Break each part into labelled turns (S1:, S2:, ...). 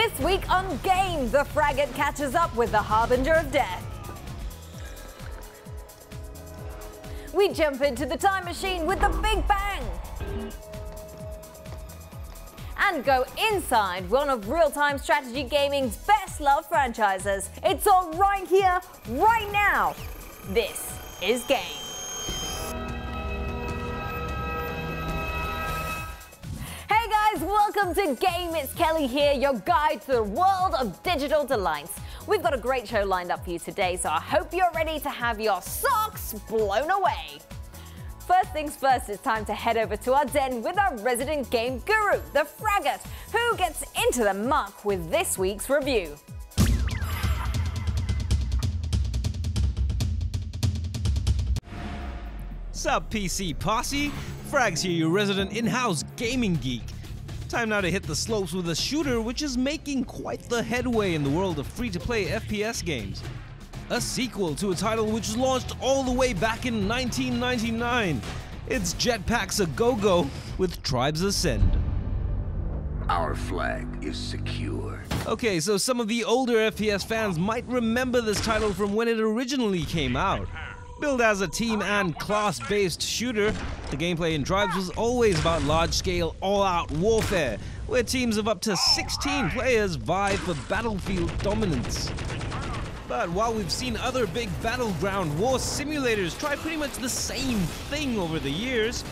S1: This week on Game, the fragate catches up with the Harbinger of Death. We jump into the time machine with the Big Bang. And go inside one of real-time strategy gaming's best-loved franchises. It's all right here, right now. This is Game. Hey guys, welcome to Game. It's Kelly here, your guide to the world of digital delights. We've got a great show lined up for you today, so I hope you're ready to have your socks blown away. First things first, it's time to head over to our den with our resident game guru, the Fragate, who gets into the muck with this week's review.
S2: Sup PC posse? Frags here, your resident in-house gaming geek. Time now to hit the slopes with a shooter which is making quite the headway in the world of free-to-play FPS games. A sequel to a title which was launched all the way back in 1999. It's Jetpacks A Go-Go with Tribes Ascend.
S3: Our flag is secure.
S2: Okay, so some of the older FPS fans might remember this title from when it originally came out. Billed as a team and class-based shooter, the gameplay in Tribes was always about large-scale, all-out warfare, where teams of up to 16 players vie for battlefield dominance. But while we've seen other big battleground war simulators try pretty much the same thing over the years,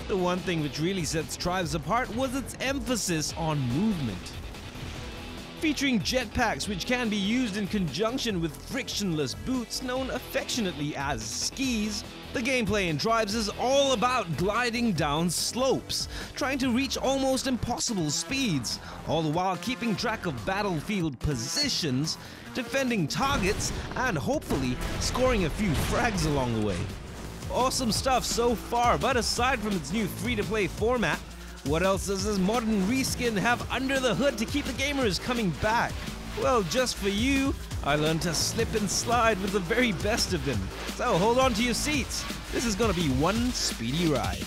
S2: the one thing which really sets Tribes apart was its emphasis on movement. Featuring jetpacks which can be used in conjunction with frictionless boots known affectionately as skis, the gameplay in Tribes is all about gliding down slopes, trying to reach almost impossible speeds, all the while keeping track of battlefield positions, defending targets, and hopefully scoring a few frags along the way. Awesome stuff so far, but aside from its new free-to-play format, what else does this modern reskin have under the hood to keep the gamers coming back? Well, just for you, I learned to slip and slide with the very best of them. So hold on to your seats. This is gonna be one speedy ride.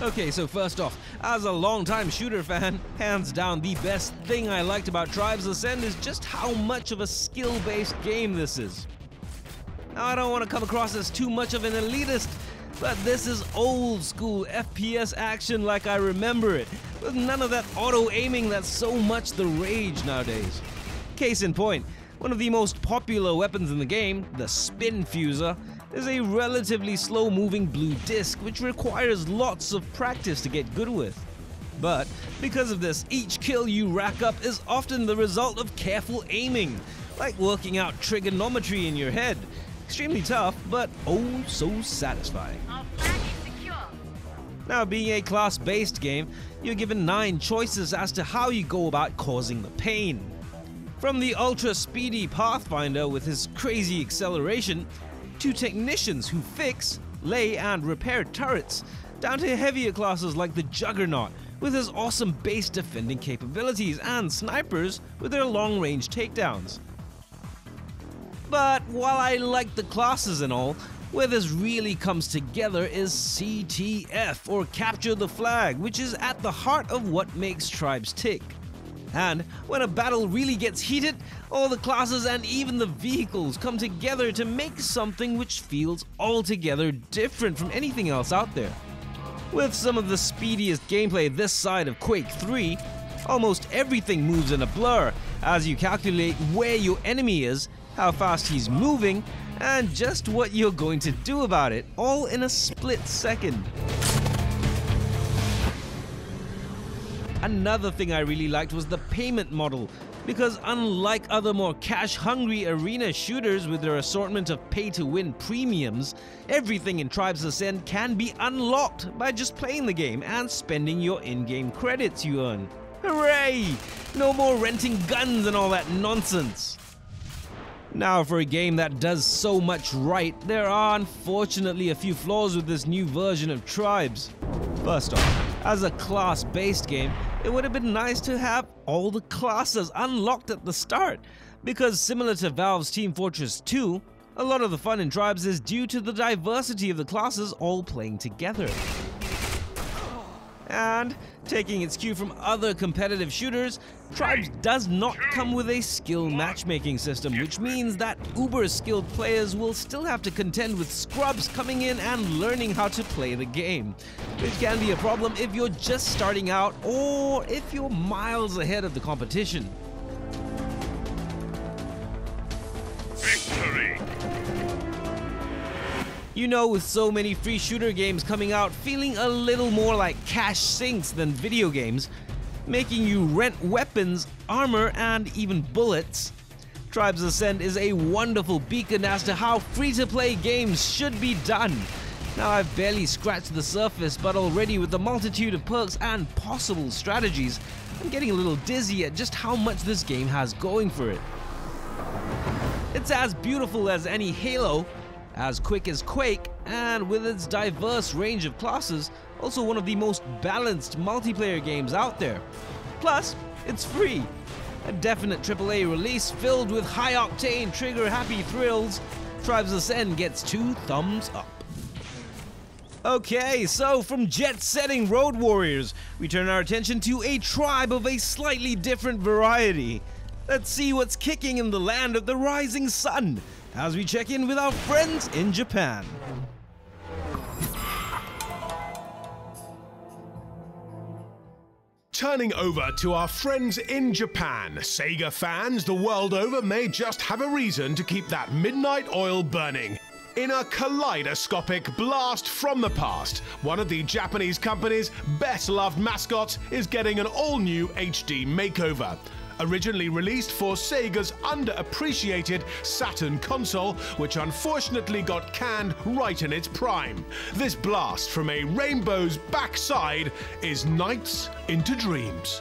S2: Okay, so first off, as a longtime shooter fan, hands down the best thing I liked about Tribes Ascend is just how much of a skill-based game this is. Now, I don't want to come across as too much of an elitist, but this is old school FPS action like I remember it, with none of that auto-aiming that's so much the rage nowadays. Case in point, one of the most popular weapons in the game, the Spin Fuser, is a relatively slow-moving blue disc which requires lots of practice to get good with. But because of this, each kill you rack up is often the result of careful aiming, like working out trigonometry in your head. Extremely tough, but oh so satisfying.
S4: Our flag is secure.
S2: Now, being a class-based game, you're given 9 choices as to how you go about causing the pain. From the ultra-speedy Pathfinder with his crazy acceleration, to technicians who fix, lay, and repair turrets, down to heavier classes like the Juggernaut with his awesome base defending capabilities, and snipers with their long-range takedowns. But while I like the classes and all, where this really comes together is CTF, or Capture the Flag, which is at the heart of what makes Tribes tick. And when a battle really gets heated, all the classes and even the vehicles come together to make something which feels altogether different from anything else out there. With some of the speediest gameplay this side of Quake 3, almost everything moves in a blur as you calculate where your enemy is, how fast he's moving, and just what you're going to do about it, all in a split second. Another thing I really liked was the payment model, because unlike other more cash-hungry arena shooters with their assortment of pay-to-win premiums, everything in Tribes Ascend can be unlocked by just playing the game and spending your in-game credits you earn. Hooray! No more renting guns and all that nonsense. Now, for a game that does so much right, there are unfortunately a few flaws with this new version of Tribes. First off, as a class-based game, it would have been nice to have all the classes unlocked at the start, because similar to Valve's Team Fortress 2, a lot of the fun in Tribes is due to the diversity of the classes all playing together. And Taking its cue from other competitive shooters, Tribes does not come with a skill matchmaking system, which means that uber-skilled players will still have to contend with scrubs coming in and learning how to play the game, which can be a problem if you're just starting out or if you're miles ahead of the competition.
S3: Victory!
S2: You know, with so many free shooter games coming out feeling a little more like cash sinks than video games, making you rent weapons, armor, and even bullets, Tribes Ascend is a wonderful beacon as to how free-to-play games should be done. Now, I've barely scratched the surface, but already with the multitude of perks and possible strategies, I'm getting a little dizzy at just how much this game has going for it. It's as beautiful as any Halo, as quick as Quake, and with its diverse range of classes, also one of the most balanced multiplayer games out there. Plus, it's free. A definite AAA release filled with high-octane, trigger-happy thrills. Tribes Ascend gets 2 thumbs up. Okay, so from jet-setting road warriors, we turn our attention to a tribe of a slightly different variety. Let's see what's kicking in the land of the rising sun, as we check in with our friends in Japan.
S4: Turning over to our friends in Japan, Sega fans the world over may just have a reason to keep that midnight oil burning. In a kaleidoscopic blast from the past, one of the Japanese company's best-loved mascots is getting an all-new HD makeover. Originally released for Sega's underappreciated Saturn console, which unfortunately got canned right in its prime. This blast from a rainbow's backside is Nights into Dreams.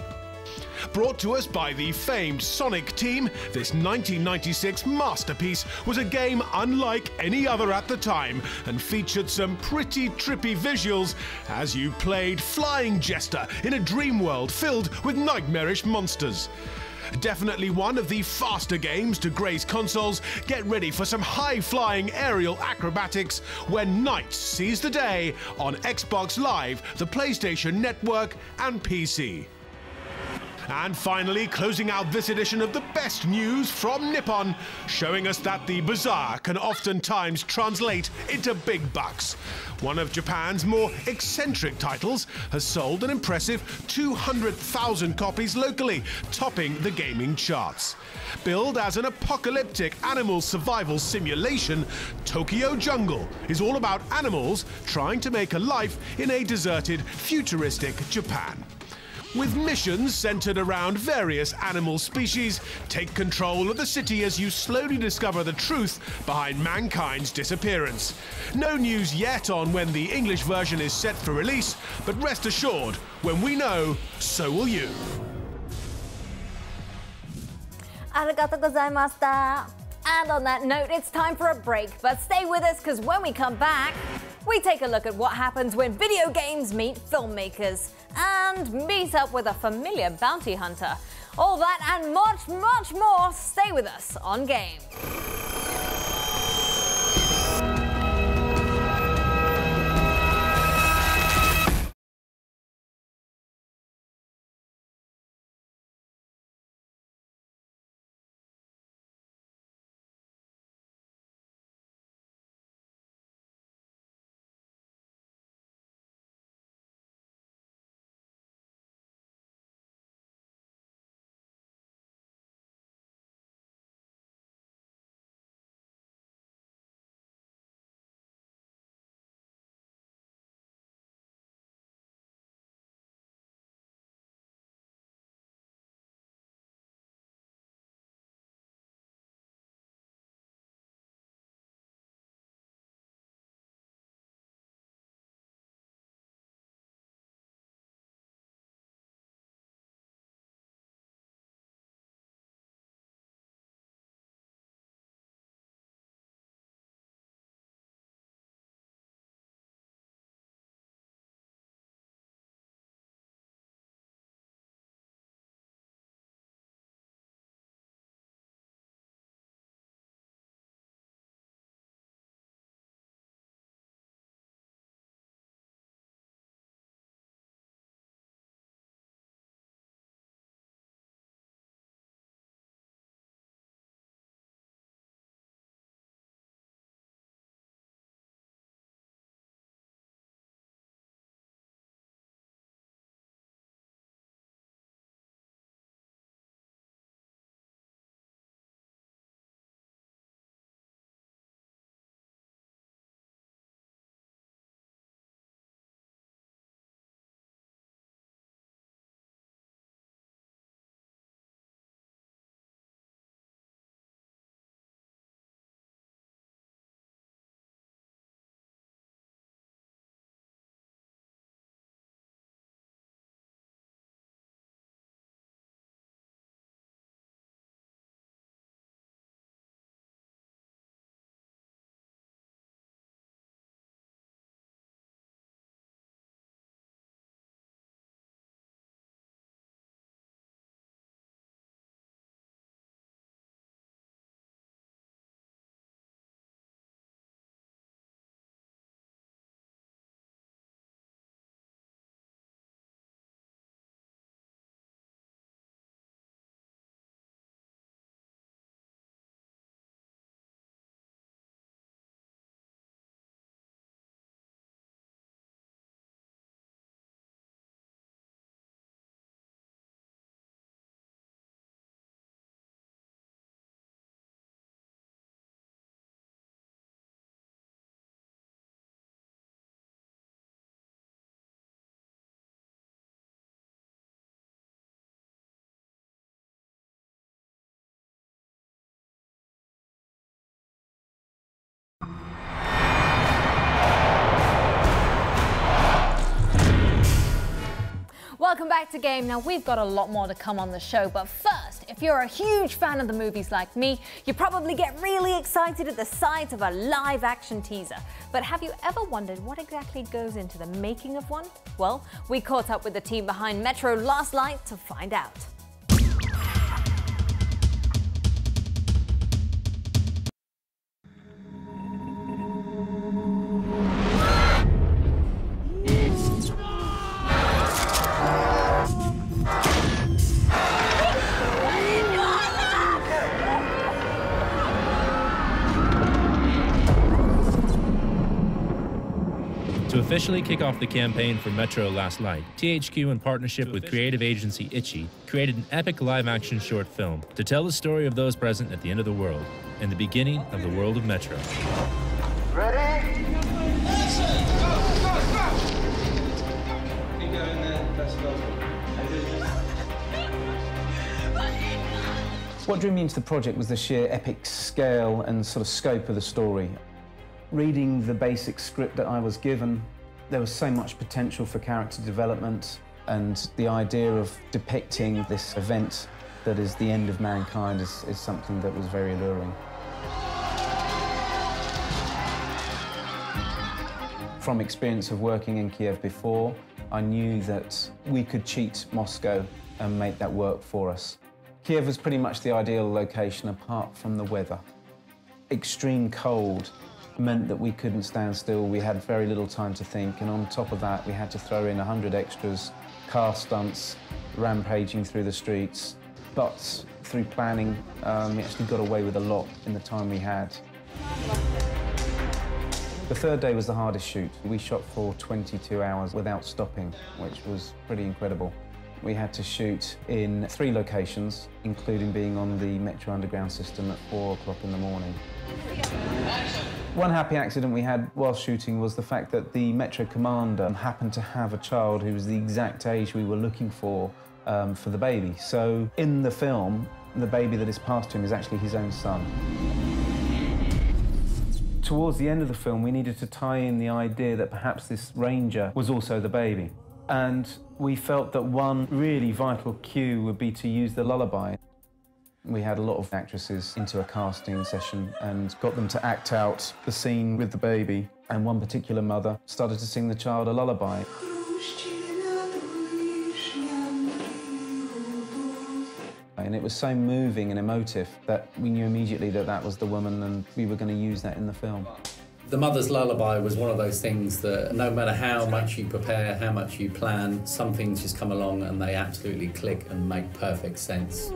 S4: Brought to us by the famed Sonic team, this 1996 masterpiece was a game unlike any other at the time and featured some pretty trippy visuals as you played Flying Jester in a dream world filled with nightmarish monsters. Definitely one of the faster games to grace consoles. Get ready for some high-flying aerial acrobatics when Nights sees the day on Xbox Live, the PlayStation Network, and PC. And finally, closing out this edition of the best news from Nippon, showing us that the bizarre can oftentimes translate into big bucks. One of Japan's more eccentric titles has sold an impressive 200,000 copies locally, topping the gaming charts. Billed as an apocalyptic animal survival simulation, Tokyo Jungle is all about animals trying to make a life in a deserted, futuristic Japan. With missions centered around various animal species, take control of the city as you slowly discover the truth behind mankind's disappearance. No news yet on when the English version is set for release, but rest assured, when we know, so will you.
S1: ありがとうございました. And on that note, it's time for a break. But stay with us, because when we come back, we take a look at what happens when video games meet filmmakers and meet up with a familiar bounty hunter. All that and much, much more. Stay with us on Game. welcome back to Game. Now, we've got a lot more to come on the show, but first, if you're a huge fan of the movies like me, you probably get really excited at the sight of a live-action teaser. But have you ever wondered what exactly goes into the making of one? Well, we caught up with the team behind Metro Last Light to find out.
S5: To officially kick off the campaign for Metro Last Light, THQ, in partnership with creative agency Itchy, created an epic live-action short film to tell the story of those present at the end of the world and the beginning of the world of Metro.
S6: Ready?
S7: What drew me into the project was the sheer epic scale and sort of scope of the story. Reading the basic script that I was given, there was so much potential for character development, and the idea of depicting this event that is the end of mankind is something that was very alluring. From experience of working in Kiev before, I knew that we could cheat Moscow and make that work for us. Kiev was pretty much the ideal location apart from the weather. Extreme cold meant that we couldn't stand still. We had very little time to think, and on top of that, we had to throw in 100 extras, car stunts, rampaging through the streets. But through planning, we actually got away with a lot in the time we had. The third day was the hardest shoot. We shot for 22 hours without stopping, which was pretty incredible. We had to shoot in 3 locations, including being on the Metro Underground system at 4 o'clock in the morning. One happy accident we had while shooting was the fact that the Metro commander happened to have a child who was the exact age we were looking for the baby. So in the film, the baby that is passed to him is actually his own son. Towards the end of the film, we needed to tie in the idea that perhaps this ranger was also the baby. And we felt that one really vital cue would be to use the lullaby. We had a lot of actresses into a casting session and got them to act out the scene with the baby. And one particular mother started to sing the child a lullaby. And it was so moving and emotive that we knew immediately that that was the woman, and we were going to use that in the film.
S8: The Mother's Lullaby was one of those things that no matter how much you prepare, how much you plan, some things just come along and they absolutely click and make perfect sense.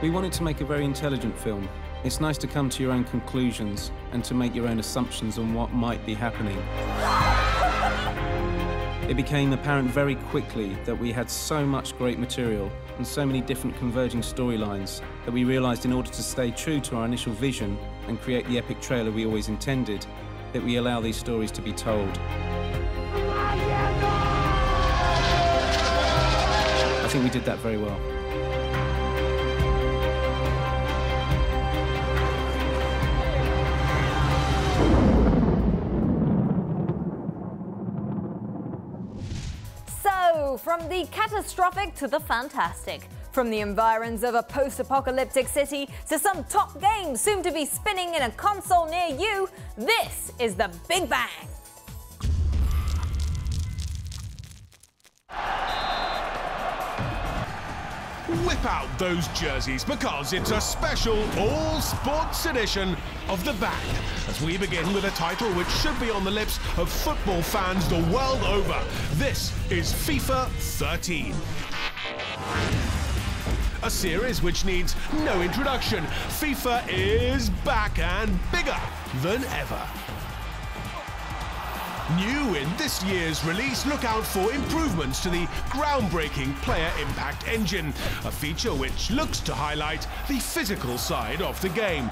S7: We wanted to make a very intelligent film. It's nice to come to your own conclusions and to make your own assumptions on what might be happening. It became apparent very quickly that we had so much great material and so many different converging storylines that we realized in order to stay true to our initial vision and create the epic trailer we always intended, that we allow these stories to be told. I think we did that very well.
S1: From the catastrophic to the fantastic, from the environs of a post-apocalyptic city to some top games soon to be spinning in a console near you, this is the Big Bang.
S4: Whip out those jerseys because it's a special all-sports edition of The Bang, as we begin with a title which should be on the lips of football fans the world over. This is FIFA 13. A series which needs no introduction. FIFA is back and bigger than ever. New in this year's release, look out for improvements to the groundbreaking Player Impact Engine, a feature which looks to highlight the physical side of the game.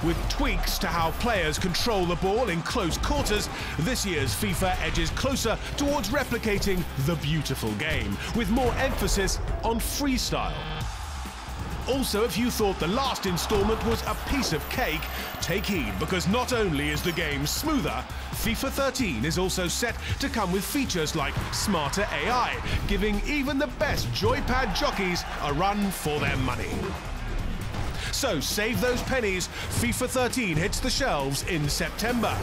S4: With tweaks to how players control the ball in close quarters, this year's FIFA edges closer towards replicating the beautiful game, with more emphasis on freestyle. Also, if you thought the last installment was a piece of cake, take heed, because not only is the game smoother, FIFA 13 is also set to come with features like smarter AI, giving even the best joypad jockeys a run for their money. So save those pennies, FIFA 13 hits the shelves in September.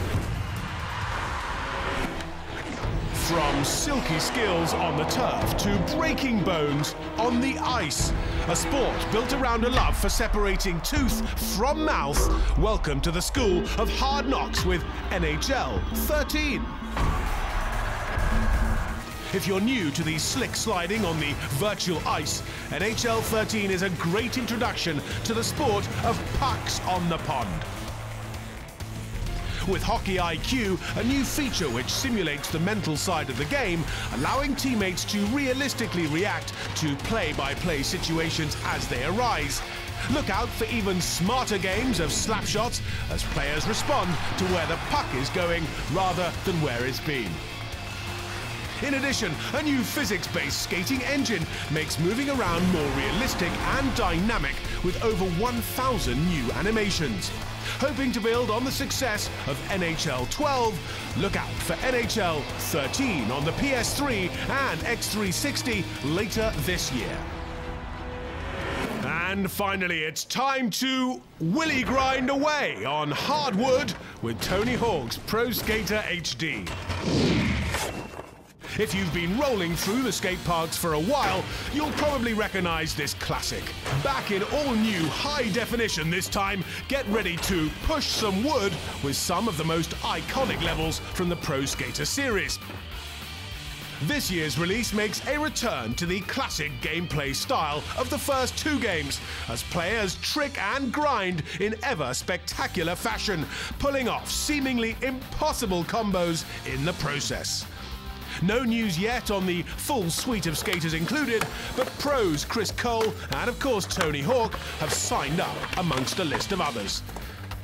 S4: From silky skills on the turf to breaking bones on the ice, a sport built around a love for separating tooth from mouth, welcome to the school of hard knocks with NHL 13. If you're new to the slick sliding on the virtual ice, NHL 13 is a great introduction to the sport of pucks on the pond. With Hockey IQ, a new feature which simulates the mental side of the game, allowing teammates to realistically react to play-by-play situations as they arise. Look out for even smarter games of slap shots as players respond to where the puck is going rather than where it's been. In addition, a new physics-based skating engine makes moving around more realistic and dynamic with over 1,000 new animations. Hoping to build on the success of NHL 12, look out for NHL 13 on the PS3 and X360 later this year. And finally, it's time to willy grind away on hardwood with Tony Hawk's Pro Skater HD. If you've been rolling through the skate parks for a while, you'll probably recognize this classic. Back in all new high definition this time, get ready to push some wood with some of the most iconic levels from the Pro Skater series. This year's release makes a return to the classic gameplay style of the first two games, as players trick and grind in ever spectacular fashion, pulling off seemingly impossible combos in the process. No news yet on the full suite of skaters included, but pros Chris Cole and of course Tony Hawk have signed up amongst a list of others.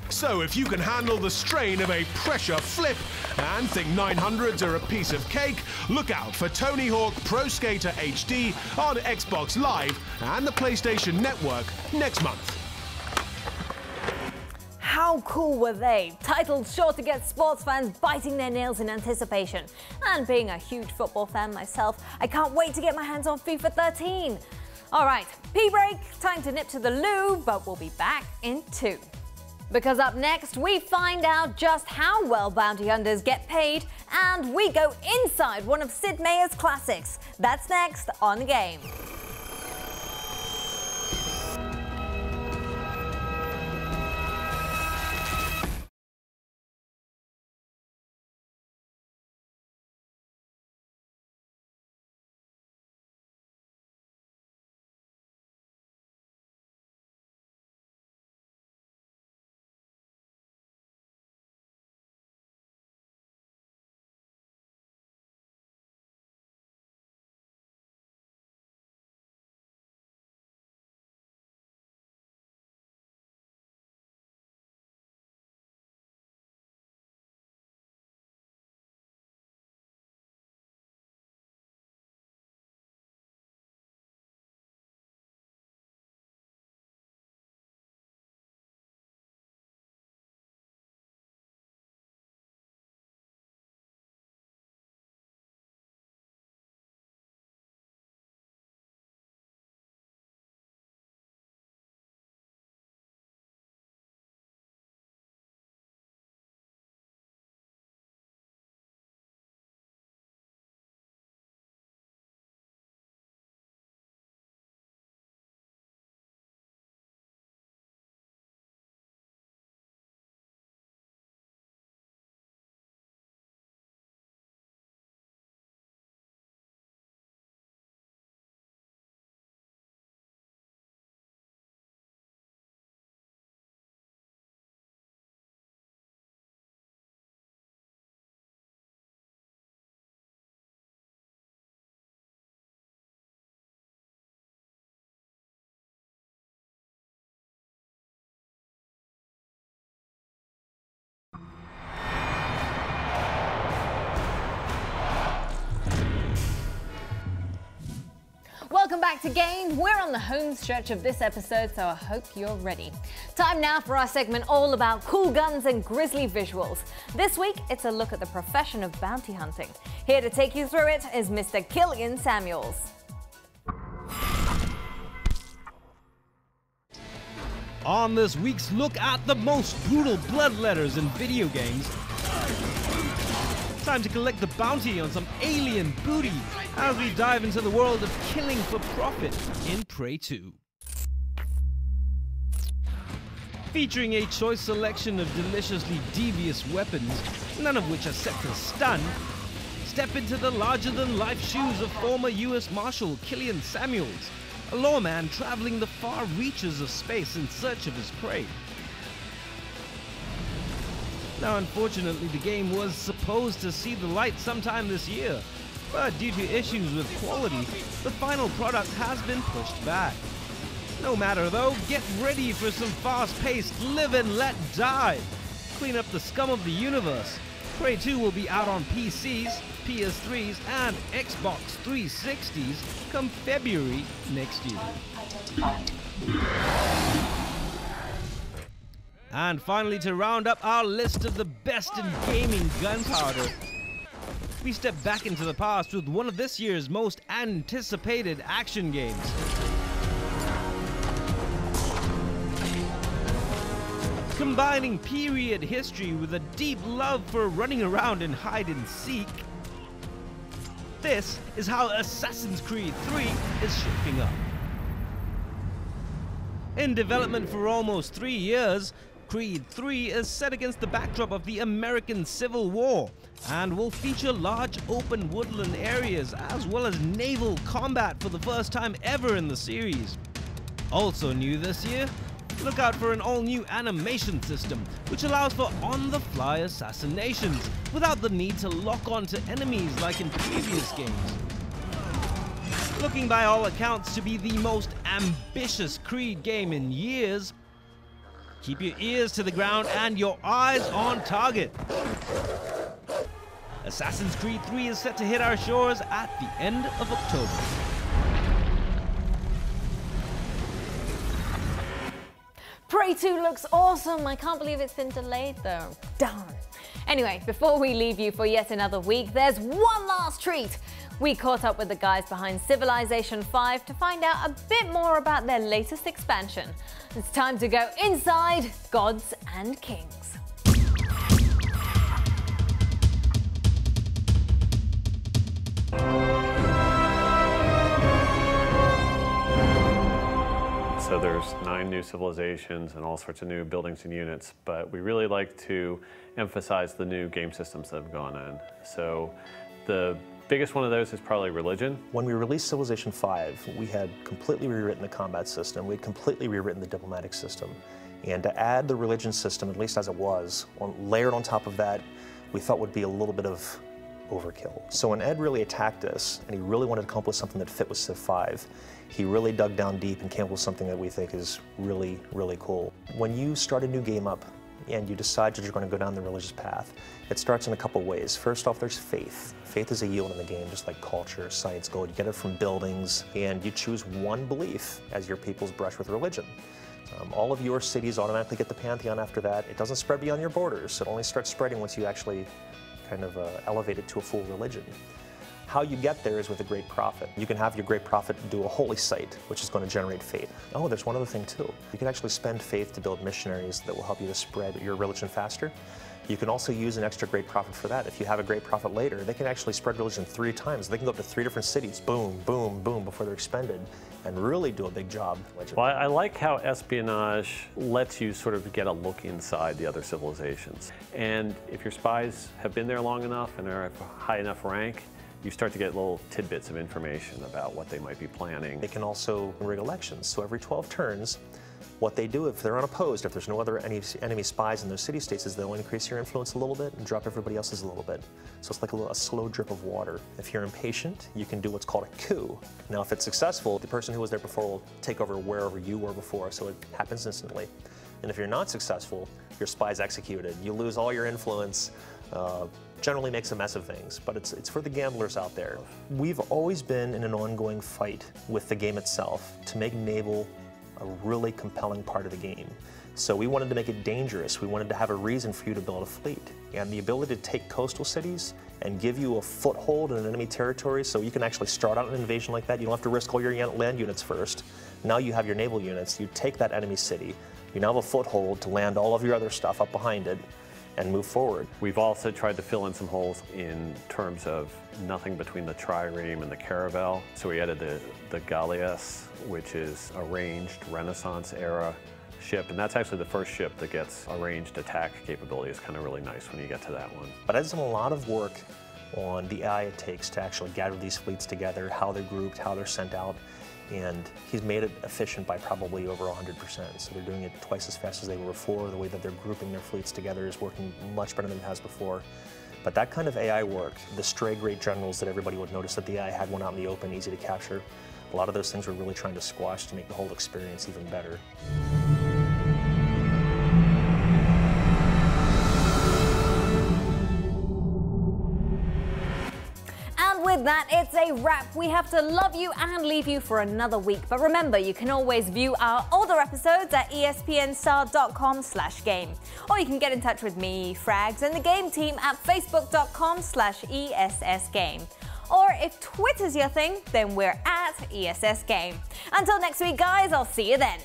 S4: So if you can handle the strain of a pressure flip and think 900s are a piece of cake, look out for Tony Hawk Pro Skater HD on Xbox Live and the PlayStation Network next month.
S1: How cool were they? Titles sure to get sports fans biting their nails in anticipation. And being a huge football fan myself, I can't wait to get my hands on FIFA 13. All right, pee break, time to nip to the loo, but we'll be back in 2. Because up next, we find out just how well bounty hunters get paid, and we go inside one of Sid Meier's classics. That's next on The Game. back to Game. We're on the home stretch of this episode, so I hope you're ready. Time now for our segment all about cool guns and grisly visuals. This week, it's a look at the profession of bounty hunting. Here to take you through it is Mr. Killian Samuels.
S2: On this week's look at the most brutal bloodletters in video games, time to collect the bounty on some alien booty as we dive into the world of killing for profit in Prey 2. Featuring a choice selection of deliciously devious weapons, none of which are set to stun, step into the larger-than-life shoes of former US Marshal Killian Samuels, a lawman traveling the far reaches of space in search of his prey. Now, unfortunately, the game was supposed to see the light sometime this year, but due to issues with quality, the final product has been pushed back. No matter though, get ready for some fast-paced live and let die. Clean up the scum of the universe. Prey 2 will be out on PCs, PS3s, and Xbox 360s come February next year. And finally, to round up our list of the best in gaming gunpowder, we step back into the past with one of this year's most anticipated action games. Combining period history with a deep love for running around and hide and seek, this is how Assassin's Creed 3 is shaping up. In development for almost 3 years, Creed 3 is set against the backdrop of the American Civil War and will feature large open woodland areas as well as naval combat for the first time ever in the series. Also new this year, look out for an all-new animation system which allows for on-the-fly assassinations without the need to lock onto enemies like in previous games. Looking by all accounts to be the most ambitious Creed game in years, keep your ears to the ground and your eyes on target. Assassin's Creed 3 is set to hit our shores at the end of October.
S1: Prey 2 looks awesome. I can't believe it's been delayed though. Darn. Anyway, before we leave you for yet another week, there's one last treat. We caught up with the guys behind Civilization 5 to find out a bit more about their latest expansion. It's time to go inside Gods and Kings.
S9: So there's 9 new civilizations and all sorts of new buildings and units, but we really like to emphasize the new game systems that have gone in. So the biggest one of those is probably religion.
S10: When we released Civilization 5, we had completely rewritten the combat system, we had completely rewritten the diplomatic system. And to add the religion system, at least as it was, layered on top of that, we thought would be a little bit of overkill. So when Ed really attacked us, and he really wanted to come up with something that fit with Civ 5, he really dug down deep and came up with something that we think is really, really cool. When you start a new game up, and you decide that you're going to go down the religious path, it starts in a couple ways. First off, there's faith. Faith is a yield in the game, just like culture, science, gold. You get it from buildings, and you choose one belief as your people's brush with religion. All of your cities automatically get the Pantheon after that. It doesn't spread beyond your borders. It only starts spreading once you actually kind of elevate it to a full religion. How you get there is with a great prophet. You can have your great prophet do a holy site, which is going to generate faith. Oh, there's one other thing too. You can actually spend faith to build missionaries that will help you to spread your religion faster. You can also use an extra great prophet for that. If you have a great prophet later, they can actually spread religion 3 times. They can go up to 3 different cities, boom, boom, boom, before they're expended, and really do a big job.
S9: Well, I like how espionage lets you sort of get a look inside the other civilizations. And if your spies have been there long enough and are of high enough rank, you start to get little tidbits of information about what they might be planning.
S10: They can also rig elections. So every 12 turns, what they do if they're unopposed, if there's no other enemy spies in those city-states, is they'll increase your influence a little bit and drop everybody else's a little bit. So it's like a slow drip of water. If you're impatient, you can do what's called a coup. Now, if it's successful, the person who was there before will take over wherever you were before, so it happens instantly. And if you're not successful, your spy's executed. You lose all your influence. generally makes a mess of things, but it's for the gamblers out there. We've always been in an ongoing fight with the game itself to make naval a really compelling part of the game. So we wanted to make it dangerous. We wanted to have a reason for you to build a fleet. And the ability to take coastal cities and give you a foothold in an enemy territory so you can actually start out an invasion like that. You don't have to risk all your land units first. Now you have your naval units. You take that enemy city. You now have a foothold to land all of your other stuff up behind it and move forward.
S9: We've also tried to fill in some holes in terms of nothing between the trireme and the caravel. So we added the Galleass, which is a ranged Renaissance era ship, and that's actually the first ship that gets a ranged attack capability. It's kind of really nice when you get to that one.
S10: But I've done a lot of work on the AI it takes to actually gather these fleets together, how they're grouped, how they're sent out, and he's made it efficient by probably over 100%. So they're doing it twice as fast as they were before. The way that they're grouping their fleets together is working much better than it has before. But that kind of AI work, the stray great generals that everybody would notice that the AI had one out in the open, easy to capture, a lot of those things we're really trying to squash to make the whole experience even better.
S1: With that, it's a wrap. We have to love you and leave you for another week. But remember, you can always view our older episodes at espnstar.com/game. Or you can get in touch with me, Frags, and the game team at facebook.com/ESSGame. Or if Twitter's your thing, then we're at ESS Game. Until next week, guys, I'll see you then.